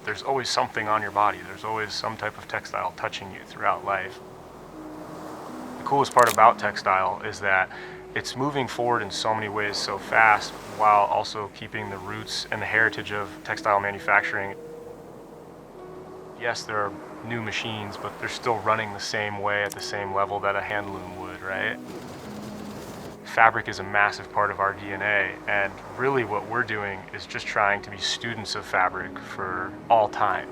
there's always something on your body. There's always some type of textile touching you throughout life. The coolest part about textile is that it's moving forward in so many ways so fast while also keeping the roots and the heritage of textile manufacturing. Yes, there are new machines, but they're still running the same way at the same level that a hand loom would, right? Fabric is a massive part of our DNA, and really what we're doing is just trying to be students of fabric for all time.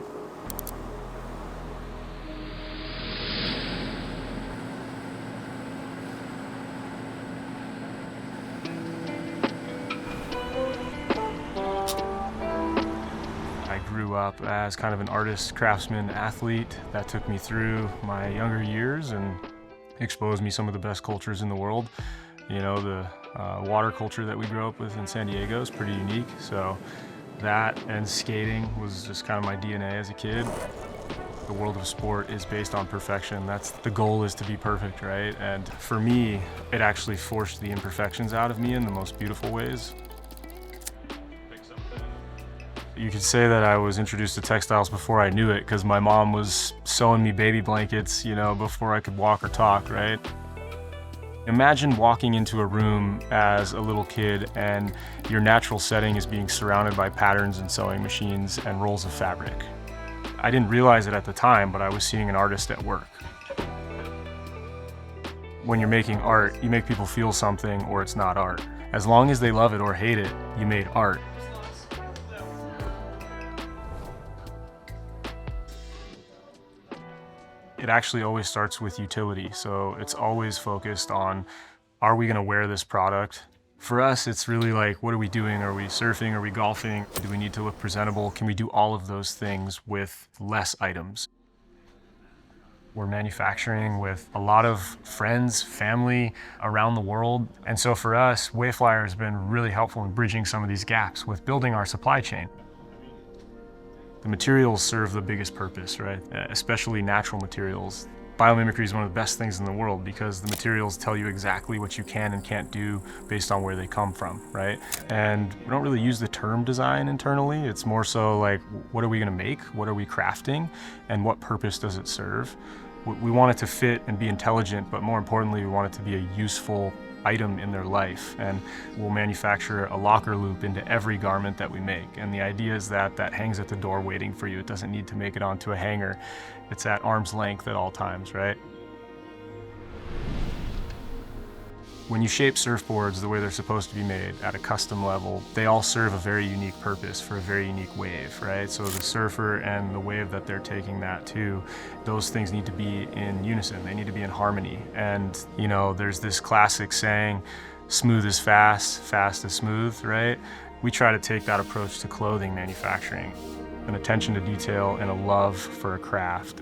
I grew up as kind of an artist, craftsman, athlete. That took me through my younger years and exposed me to some of the best cultures in the world. You know, the water culture that we grew up with in San Diego is pretty unique. So that and skating was just kind of my DNA as a kid. The world of sport is based on perfection. The goal is to be perfect, right? And for me, it actually forced the imperfections out of me in the most beautiful ways. You could say that I was introduced to textiles before I knew it, because my mom was sewing me baby blankets, you know, before I could walk or talk, right? Imagine walking into a room as a little kid and your natural setting is being surrounded by patterns and sewing machines and rolls of fabric. I didn't realize it at the time, but I was seeing an artist at work. When you're making art, you make people feel something or it's not art. As long as they love it or hate it, you made art. It actually always starts with utility, so it's always focused on, are we gonna wear this product? For us, it's really like, what are we doing? Are we surfing? Are we golfing? Do we need to look presentable? Can we do all of those things with less items? We're manufacturing with a lot of friends, family around the world. And so for us, Wayflyer has been really helpful in bridging some of these gaps with building our supply chain. The materials serve the biggest purpose, right? Especially natural materials. Biomimicry is one of the best things in the world because the materials tell you exactly what you can and can't do based on where they come from, right? And we don't really use the term design internally. It's more so like, what are we gonna make? What are we crafting? And what purpose does it serve? We want it to fit and be intelligent, but more importantly, we want it to be a useful item in their life. And we'll manufacture a locker loop into every garment that we make. And the idea is that that hangs at the door waiting for you. It doesn't need to make it onto a hanger. It's at arm's length at all times, right? When you shape surfboards the way they're supposed to be made at a custom level, they all serve a very unique purpose for a very unique wave, right? So the surfer and the wave that they're taking that to, those things need to be in unison. They need to be in harmony. And, you know, there's this classic saying, smooth is fast, fast is smooth, right? We try to take that approach to clothing manufacturing, an attention to detail and a love for a craft.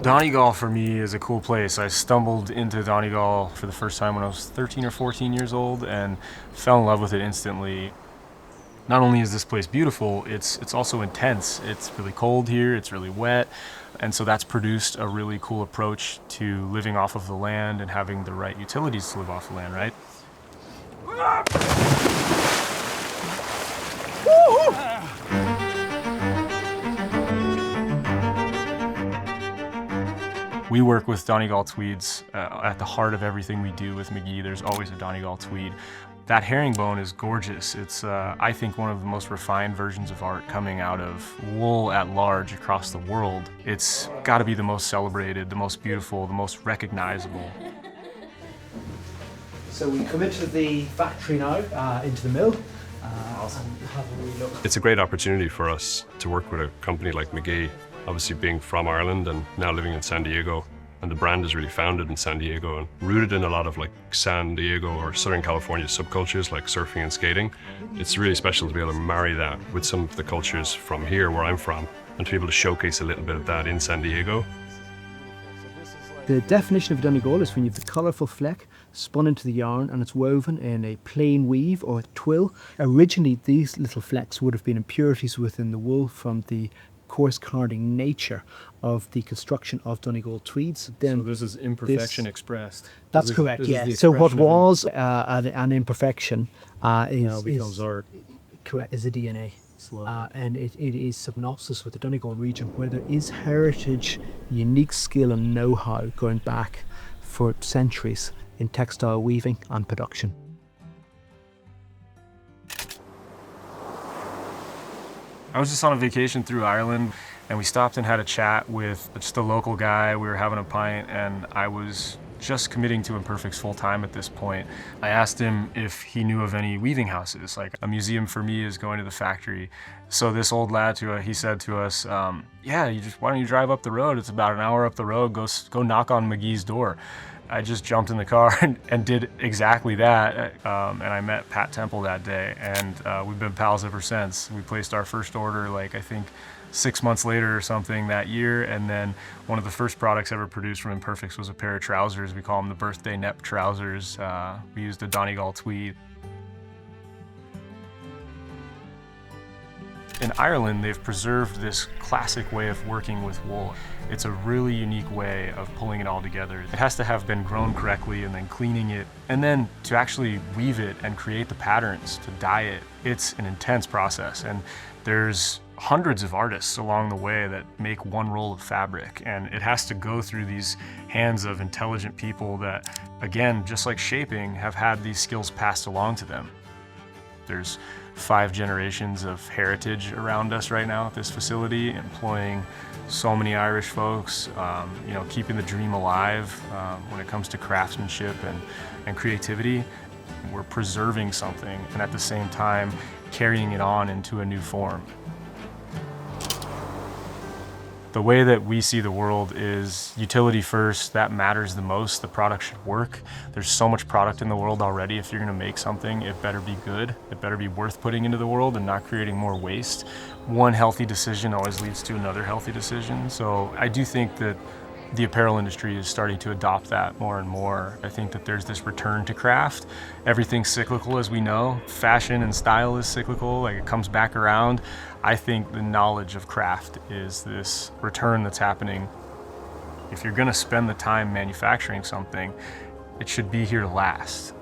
Donegal for me is a cool place. I stumbled into Donegal for the first time when I was 13 or 14 years old and fell in love with it instantly. Not only is this place beautiful, it's also intense. It's really cold here, it's really wet, and so that's produced a really cool approach to living off of the land and having the right utilities to live off the land, right? We work with Donegal tweeds at the heart of everything we do with Magee. There's always a Donegal tweed. That herringbone is gorgeous. It's, I think, one of the most refined versions of art coming out of wool at large across the world. It's got to be the most celebrated, the most beautiful, the most recognizable. So we come into the factory now, into the mill. Awesome. And have a wee look. It's a great opportunity for us to work with a company like Magee. Obviously being from Ireland and now living in San Diego, and the brand is really founded in San Diego and rooted in a lot of like San Diego or Southern California subcultures like surfing and skating. It's really special to be able to marry that with some of the cultures from here where I'm from and to be able to showcase a little bit of that in San Diego. The definition of Donegal is when you have the colourful fleck spun into the yarn and it's woven in a plain weave or a twill. Originally these little flecks would have been impurities within the wool from the coarse carding nature of the construction of Donegal tweeds. Then So this is imperfection expressed. that's This is- correct, this is yeah. the So what expression of it. was an imperfection Now becomes art. correct, is a DNA. And it is synopsis with the Donegal region, where there is heritage, unique skill and know-how going back for centuries in textile weaving and production. I was just on a vacation through Ireland, and we stopped and had a chat with just a local guy. We were having a pint, and I was just committing to Imperfects full time at this point. I asked him if he knew of any weaving houses. Like, a museum for me is going to the factory. So this old lad, he said to us, yeah, why don't you drive up the road? It's about an hour up the road. Go knock on Magee's door. I just jumped in the car and did exactly that. And I met Pat Temple that day, and we've been pals ever since. We placed our first order, like, I think 6 months later or something that year, and then one of the first products ever produced from Imperfects was a pair of trousers. We call them the birthday Nep trousers. We used a Donegal tweed. In Ireland, they've preserved this classic way of working with wool. It's a really unique way of pulling it all together. It has to have been grown correctly and then cleaning it, and then to actually weave it and create the patterns, to dye it. It's an intense process, and there's hundreds of artists along the way that make one roll of fabric, and it has to go through these hands of intelligent people that, again, just like shaping, have had these skills passed along to them. There's 5 generations of heritage around us right now at this facility, employing so many Irish folks, keeping the dream alive when it comes to craftsmanship and creativity. We're preserving something, and at the same time carrying it on into a new form. The way that we see the world is utility first. That matters the most. The product should work. There's so much product in the world already. If you're gonna make something, it better be good. It better be worth putting into the world and not creating more waste. One healthy decision always leads to another healthy decision. So I do think that the apparel industry is starting to adopt that more and more. I think that there's this return to craft. Everything's cyclical, as we know. Fashion and style is cyclical, like it comes back around. I think the knowledge of craft is this return that's happening. If you're gonna spend the time manufacturing something, it should be here to last.